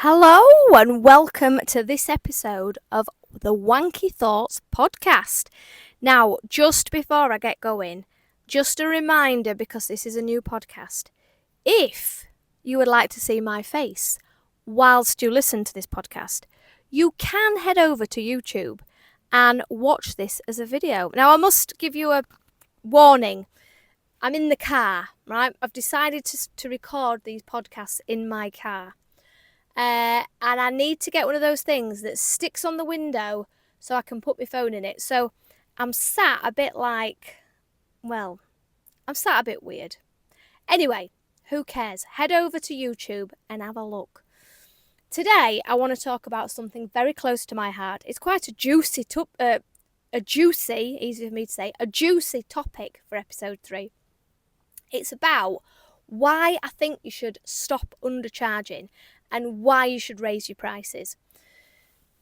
Hello and welcome to this episode of the Wanky Thoughts podcast. Now, just before I get going, just a reminder because this is a new podcast. If you would like to see my face whilst you listen to this podcast, you can head over to YouTube and watch this as a video. Now, I must give you a warning. I'm in the car, right? I've decided to record these podcasts in my car. And I need to get one of those things that sticks on the window so I can put my phone in it. So I'm sat a bit I'm sat a bit weird. Anyway, who cares? Head over to YouTube and have a look. Today, I want to talk about something very close to my heart. It's quite a juicy topic for episode 3. It's about why I think you should stop undercharging and why you should raise your prices.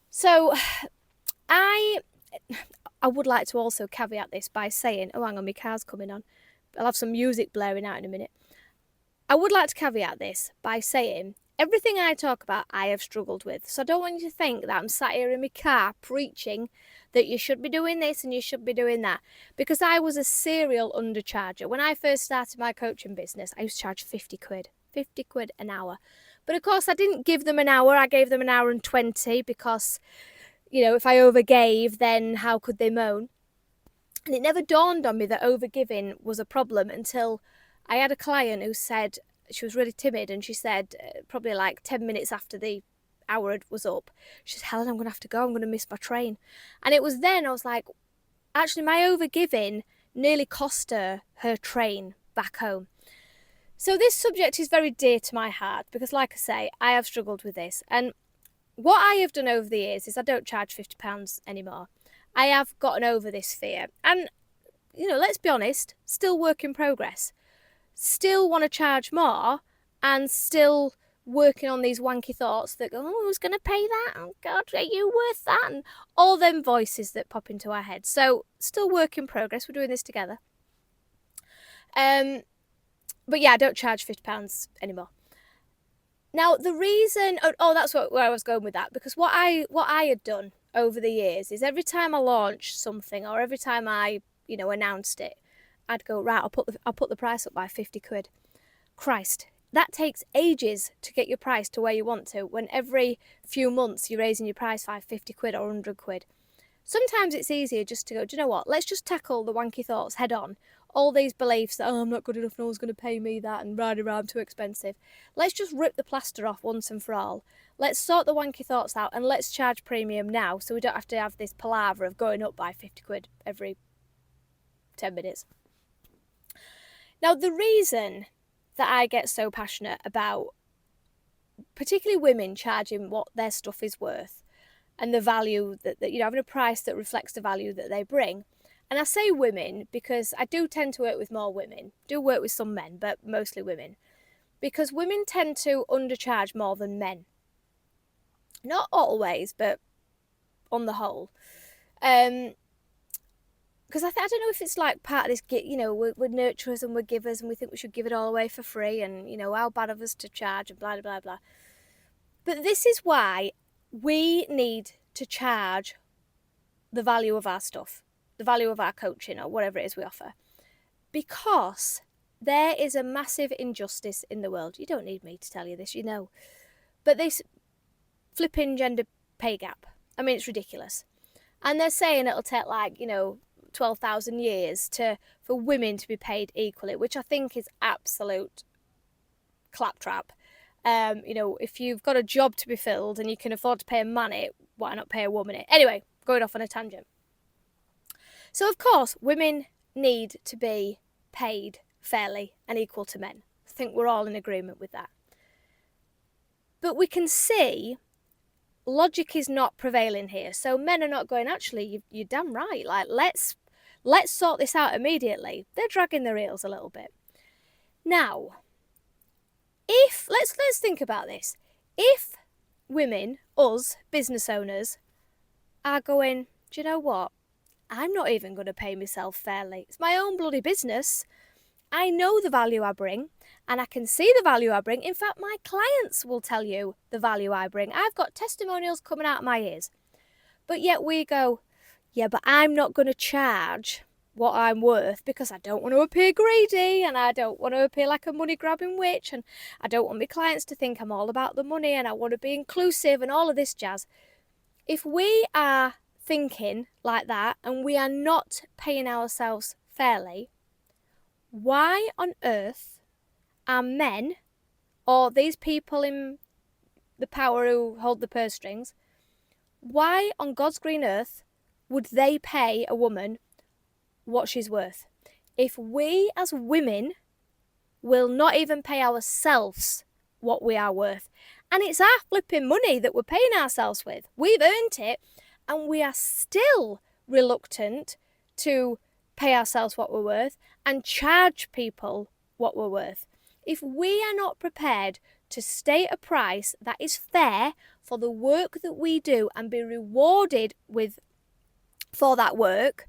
So I would like to also caveat this by saying, oh, hang on, my car's coming on. I'll have some music blaring out in a minute. I would like to caveat this by saying everything I talk about I have struggled with. So I don't want you to think that I'm sat here in my car preaching that you should be doing this and you should be doing that. Because I was a serial undercharger. When I first started my coaching business, I used to charge 50 quid. 50 quid an hour. But of course, I didn't give them an hour. I gave them an hour and 20 because, if I overgave, then how could they moan? And it never dawned on me that overgiving was a problem until I had a client who said, she was really timid, and she said, probably like 10 minutes after the hour was up, she said, Helen, I'm going to have to go. I'm going to miss my train. And it was then I was like, actually, my overgiving nearly cost her train back home. So this subject is very dear to my heart because, like I say, I have struggled with this. And what I have done over the years is I don't charge £50 anymore. I have gotten over this fear. And, let's be honest, still work in progress. Still want to charge more and still working on these wanky thoughts that go, oh, who's going to pay that? Oh, God, are you worth that? And all them voices that pop into our heads. So still work in progress. We're doing this together. But yeah, I don't charge £50 anymore. Now, the reason... that's where I was going with that. Because what I had done over the years is every time I launched something or every time I, announced it, I'd go, right, I'll put the price up by 50 quid. Christ, that takes ages to get your price to where you want to when every few months you're raising your price by 50 quid or 100 quid. Sometimes it's easier just to go, do you know what? Let's just tackle the wanky thoughts head on. All these beliefs that, I'm not good enough, no one's going to pay me that, and I'm too expensive. Let's just rip the plaster off once and for all. Let's sort the wanky thoughts out and let's charge premium now so we don't have to have this palaver of going up by 50 quid every 10 minutes. Now, the reason that I get so passionate about particularly women charging what their stuff is worth and the value that having a price that reflects the value that they bring. And I say women because I do tend to work with more women. Do work with some men, but mostly women. Because women tend to undercharge more than men. Not always, but on the whole. Because I don't know if it's like part of this, we're nurturers and we're givers and we think we should give it all away for free and, how bad of us to charge and blah, blah, blah. But this is why we need to charge the value of our stuff. The value of our coaching or whatever it is we offer. Because there is a massive injustice in the world. You don't need me to tell you this, But this flipping gender pay gap, I mean, it's ridiculous. And they're saying it'll take 12,000 years for women to be paid equally, which I think is absolute claptrap. If you've got a job to be filled and you can afford to pay a man it, why not pay a woman it? Anyway, going off on a tangent. So, of course, women need to be paid fairly and equal to men. I think we're all in agreement with that. But we can see logic is not prevailing here. So men are not going, actually, you're damn right. Let's sort this out immediately. They're dragging their heels a little bit. Now, let's think about this. If women, us, business owners, are going, do you know what? I'm not even going to pay myself fairly. It's my own bloody business. I know the value I bring, and I can see the value I bring. In fact, my clients will tell you the value I bring. I've got testimonials coming out of my ears. But yet we go, yeah, but I'm not going to charge what I'm worth because I don't want to appear greedy, and I don't want to appear like a money grabbing witch, and I don't want my clients to think I'm all about the money, and I want to be inclusive and all of this jazz. If we are thinking like that and we are not paying ourselves fairly, why on earth are men, or these people in the power who hold the purse strings, why on God's green earth would they pay a woman what she's worth? If we as women will not even pay ourselves what we are worth, and it's our flipping money that we're paying ourselves with, we've earned it, and we are still reluctant to pay ourselves what we're worth and charge people what we're worth. If we are not prepared to state a price that is fair for the work that we do and be rewarded for that work,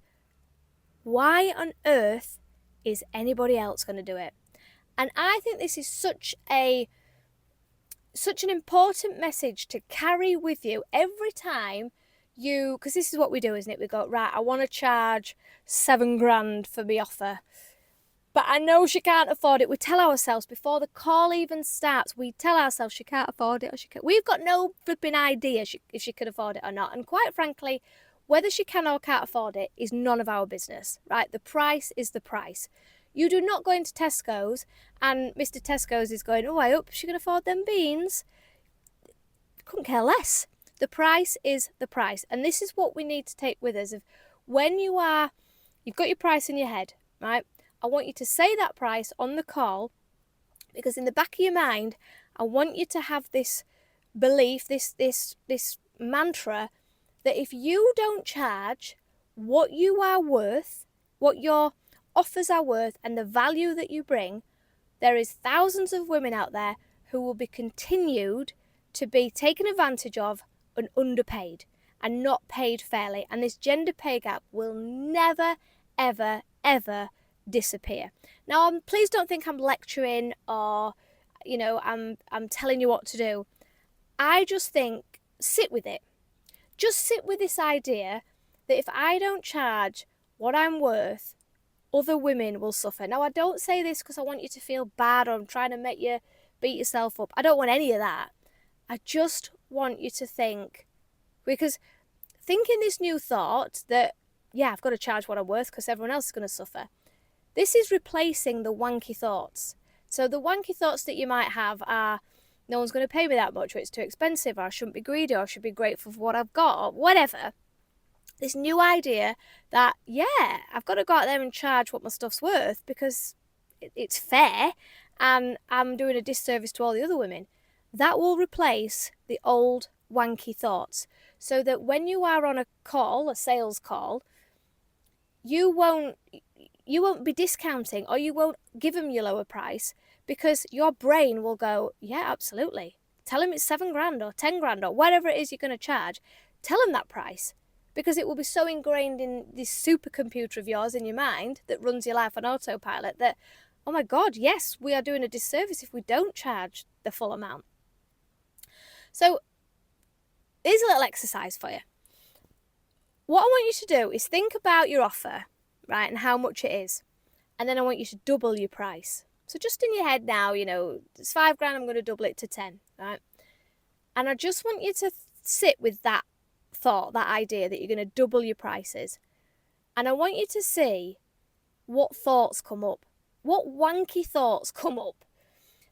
why on earth is anybody else going to do it? And I think this is such an important message to carry with you every time you, because this is what we do, isn't it? We go, right, I want to charge $7,000 for my offer, but I know she can't afford it. We tell ourselves before the call even starts, we tell ourselves she can't afford it, or she can't. We've got no flipping idea if she can afford it or not. And quite frankly, whether she can or can't afford it is none of our business, right? The price is the price. You do not go into Tesco's and Mr. Tesco's is going, oh, I hope she can afford them beans. Couldn't care less. The price is the price. And this is what we need to take with us. When you've got your price in your head, right? I want you to say that price on the call, because in the back of your mind, I want you to have this belief, this mantra, that if you don't charge what you are worth, what your offers are worth, and the value that you bring, there is thousands of women out there who will be continued to be taken advantage of and underpaid and not paid fairly. And this gender pay gap will never, ever, ever disappear. Now, please don't think I'm lecturing or, I'm telling you what to do. I just think, sit with it. Just sit with this idea that if I don't charge what I'm worth, other women will suffer. Now, I don't say this because I want you to feel bad or I'm trying to make you beat yourself up. I don't want any of that. I just want you to think, because thinking this new thought that, yeah, I've got to charge what I'm worth because everyone else is going to suffer, this is replacing the wanky thoughts. So the wanky thoughts that you might have are, no one's going to pay me that much, or it's too expensive, or I shouldn't be greedy, or I should be grateful for what I've got, or whatever. This new idea that, yeah, I've got to go out there and charge what my stuff's worth because it's fair and I'm doing a disservice to all the other women. That will replace the old wanky thoughts, so that when you are on a sales call, you won't be discounting, or you won't give them your lower price, because your brain will go, yeah, absolutely. Tell them it's $7,000 or $10,000 or whatever it is you're going to charge. Tell them that price, because it will be so ingrained in this supercomputer of yours in your mind that runs your life on autopilot that, oh my God, yes, we are doing a disservice if we don't charge the full amount. So here's a little exercise for you. What I want you to do is think about your offer, right, and how much it is. And then I want you to double your price. So just in your head now, it's $5,000, I'm going to double it to 10, right? And I just want you to sit with that thought, that idea that you're going to double your prices. And I want you to see what thoughts come up, what wanky thoughts come up.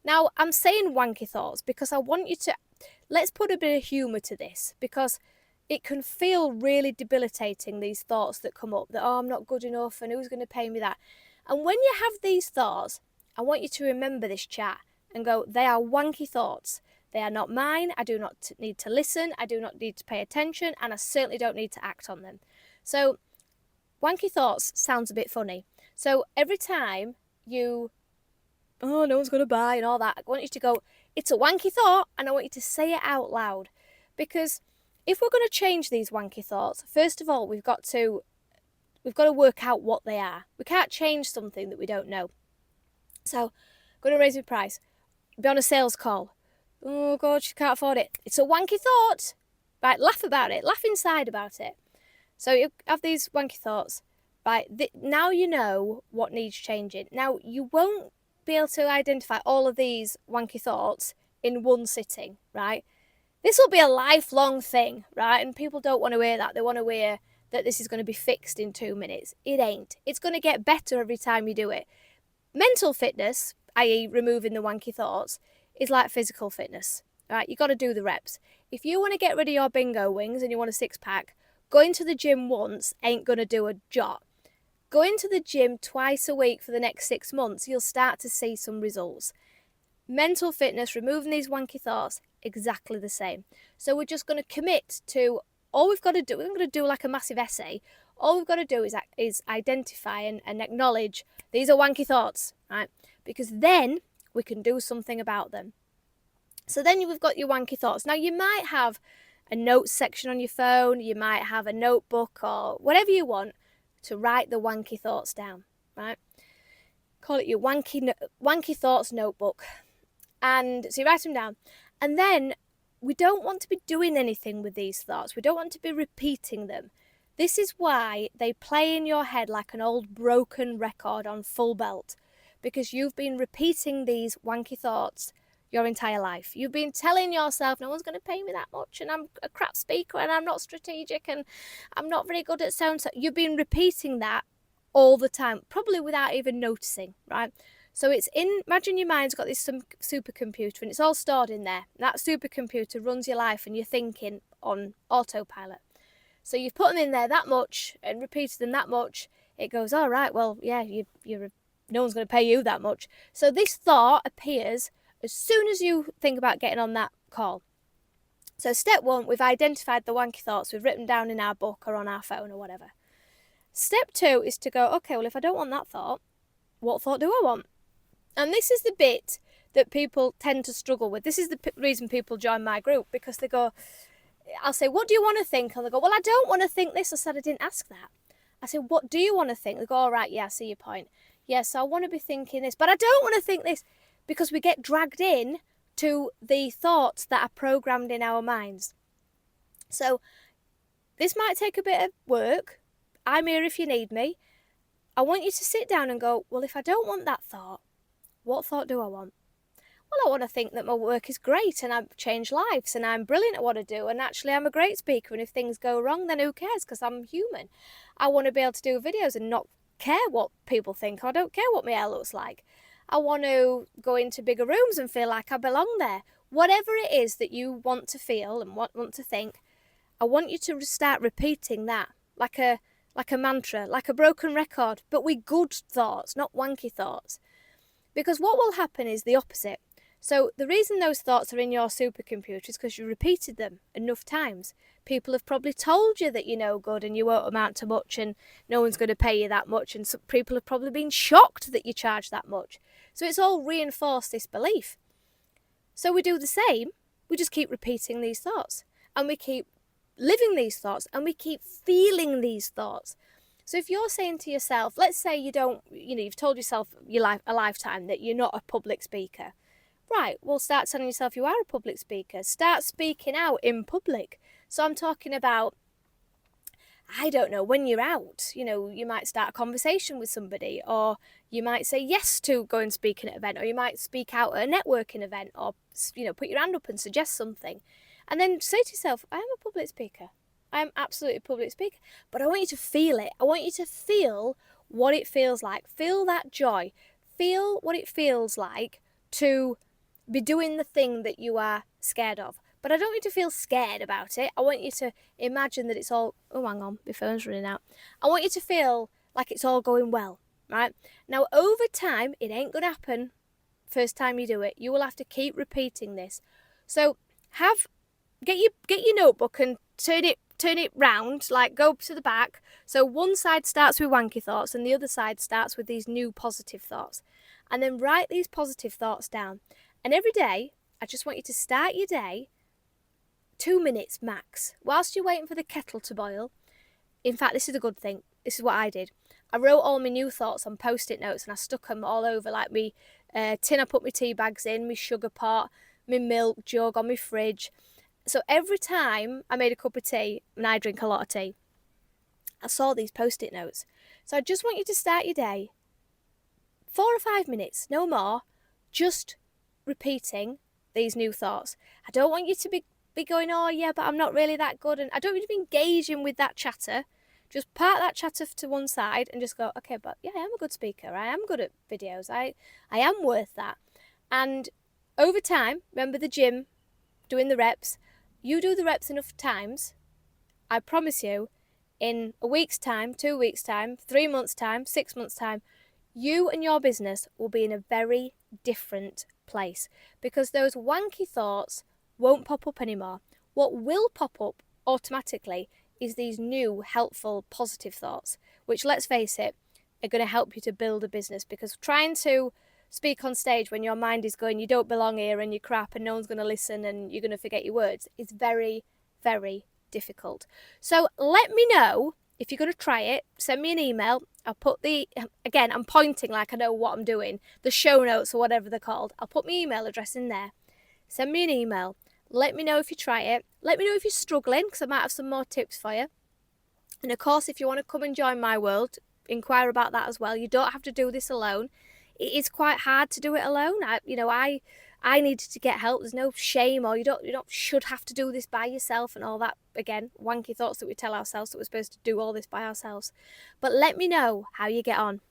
Now, I'm saying wanky thoughts because I want you to, let's put a bit of humour to this, because it can feel really debilitating, these thoughts that come up, that, oh, I'm not good enough and who's going to pay me that? And when you have these thoughts, I want you to remember this chat and go, they are wanky thoughts. They are not mine. I do not need to listen. I do not need to pay attention. And I certainly don't need to act on them. So wanky thoughts sounds a bit funny. So every time you, oh, no one's going to buy and all that, I want you to go, it's a wanky thought, and I want you to say it out loud. Because if we're going to change these wanky thoughts, first of all, we've got to work out what they are. We can't change something that we don't know. So, going to raise my price. Be on a sales call. Oh God, she can't afford it. It's a wanky thought. Right, laugh about it. Laugh inside about it. So you have these wanky thoughts. Right, now you know what needs changing. Now, you won't be able to identify all of these wanky thoughts in one sitting, right? This will be a lifelong thing, right? And people don't want to hear that. They want to hear that this is going to be fixed in 2 minutes. It ain't. It's going to get better every time you do it. Mental fitness, i.e. removing the wanky thoughts, is like physical fitness, right? You got to do the reps. If you want to get rid of your bingo wings and you want a six-pack, going to the gym once ain't going to do a jot. Going to the gym twice a week for the next 6 months, you'll start to see some results. Mental fitness, removing these wanky thoughts, exactly the same. So we're just going to commit to all we've got to do. We're going to do like a massive essay. All we've got to do is identify and acknowledge these are wanky thoughts, right? Because then we can do something about them. So then we've got your wanky thoughts. Now, you might have a notes section on your phone. You might have a notebook or whatever you want to write the wanky thoughts down, right? Call it your wanky thoughts notebook. And so you write them down. And then we don't want to be doing anything with these thoughts. We don't want to be repeating them. This is why they play in your head like an old broken record on full belt. Because you've been repeating these wanky thoughts your entire life. You've been telling yourself, no one's going to pay me that much, and I'm a crap speaker, and I'm not strategic, and I'm not very good at sound. You've been repeating that all the time, probably without even noticing, right? So imagine your mind's got this supercomputer and it's all stored in there. That supercomputer runs your life and you're thinking on autopilot. So you've put them in there that much and repeated them that much. It goes, all right, well, yeah, no one's going to pay you that much. So this thought appears as soon as you think about getting on that call. So step one, we've identified the wanky thoughts. We've written down in our book or on our phone or whatever. Step two is to go, okay, well, if I don't want that thought, what thought do I want? And this is the bit that people tend to struggle with. This is the reason people join my group, because they go, I'll say, what do you want to think? And they go, well, I don't want to think this. I said, I didn't ask that. I said, what do you want to think? They go, all right, yeah, I see your point. Yes, I want to be thinking this, but I don't want to think this, because we get dragged in to the thoughts that are programmed in our minds. So this might take a bit of work. I'm here if you need me. I want you to sit down and go, well, if I don't want that thought, what thought do I want? Well, I want to think that my work is great and I've changed lives and I'm brilliant at what I do and actually I'm a great speaker, and if things go wrong, then who cares, because I'm human. I want to be able to do videos and not care what people think. I don't care what my hair looks like. I want to go into bigger rooms and feel like I belong there. Whatever it is that you want to feel and want to think, I want you to start repeating that like a mantra, like a broken record, but with good thoughts, not wanky thoughts. Because what will happen is the opposite. So the reason those thoughts are in your supercomputer is because you repeated them enough times. People have probably told you that you're no good and you won't amount to much and no one's going to pay you that much, and some people have probably been shocked that you charge that much. So it's all reinforced this belief. So we do the same. We just keep repeating these thoughts and we keep living these thoughts and we keep feeling these thoughts. So if you're saying to yourself, let's say you've told yourself a lifetime that you're not a public speaker. Right, well, start telling yourself you are a public speaker. Start speaking out in public. So I'm talking about, I don't know, when you're out, you might start a conversation with somebody, or you might say yes to go and speak at an event, or you might speak out at a networking event, or, put your hand up and suggest something. And then say to yourself, I am a public speaker. I am absolutely a public speaker. But I want you to feel it. I want you to feel what it feels like. Feel that joy. Feel what it feels like to be doing the thing that you are scared of. But I don't want you to feel scared about it. I want you to imagine that it's all... Oh, hang on, my phone's running out. I want you to feel like it's all going well, right? Now, over time, it ain't going to happen first time you do it. You will have to keep repeating this. So get your notebook and turn it round, like go to the back. So one side starts with wanky thoughts and the other side starts with these new positive thoughts. And then write these positive thoughts down. And every day, I just want you to start your day 2 minutes max. Whilst you're waiting for the kettle to boil. In fact, this is a good thing. This is what I did. I wrote all my new thoughts on post-it notes and I stuck them all over, like me tin I put my tea bags in, my sugar pot, my milk jug on my fridge. So every time I made a cup of tea, and I drink a lot of tea, I saw these post-it notes. So I just want you to start your day 4 or 5 minutes, no more, just repeating these new thoughts. I don't want you to be going, oh yeah, but I'm not really that good. And I don't want you to be engaging with that chatter. Just park that chatter to one side and just go, okay, but yeah, I am a good speaker. I am good at videos. I am worth that. And over time, remember the gym, doing the reps. You do the reps enough times, I promise you, in a week's time, 2 weeks' time, 3 months' time, 6 months' time, you and your business will be in a very different place because those wanky thoughts won't pop up anymore. What will pop up automatically is these new, helpful, positive thoughts, which, let's face it, are going to help you to build a business, because trying to speak on stage when your mind is going, you don't belong here and you're crap and no one's going to listen and you're going to forget your words, is very, very difficult. So let me know if you're going to try it. Send me an email. I'll put again, I'm pointing like I know what I'm doing, the show notes or whatever they're called. I'll put my email address in there. Send me an email. Let me know if you try it. Let me know if you're struggling, because I might have some more tips for you. And of course, if you want to come and join my world, inquire about that as well. You don't have to do this alone. It is quite hard to do it alone. I needed to get help. There's no shame, or you don't should have to do this by yourself and all that, again, wanky thoughts that we tell ourselves that we're supposed to do all this by ourselves. But let me know how you get on.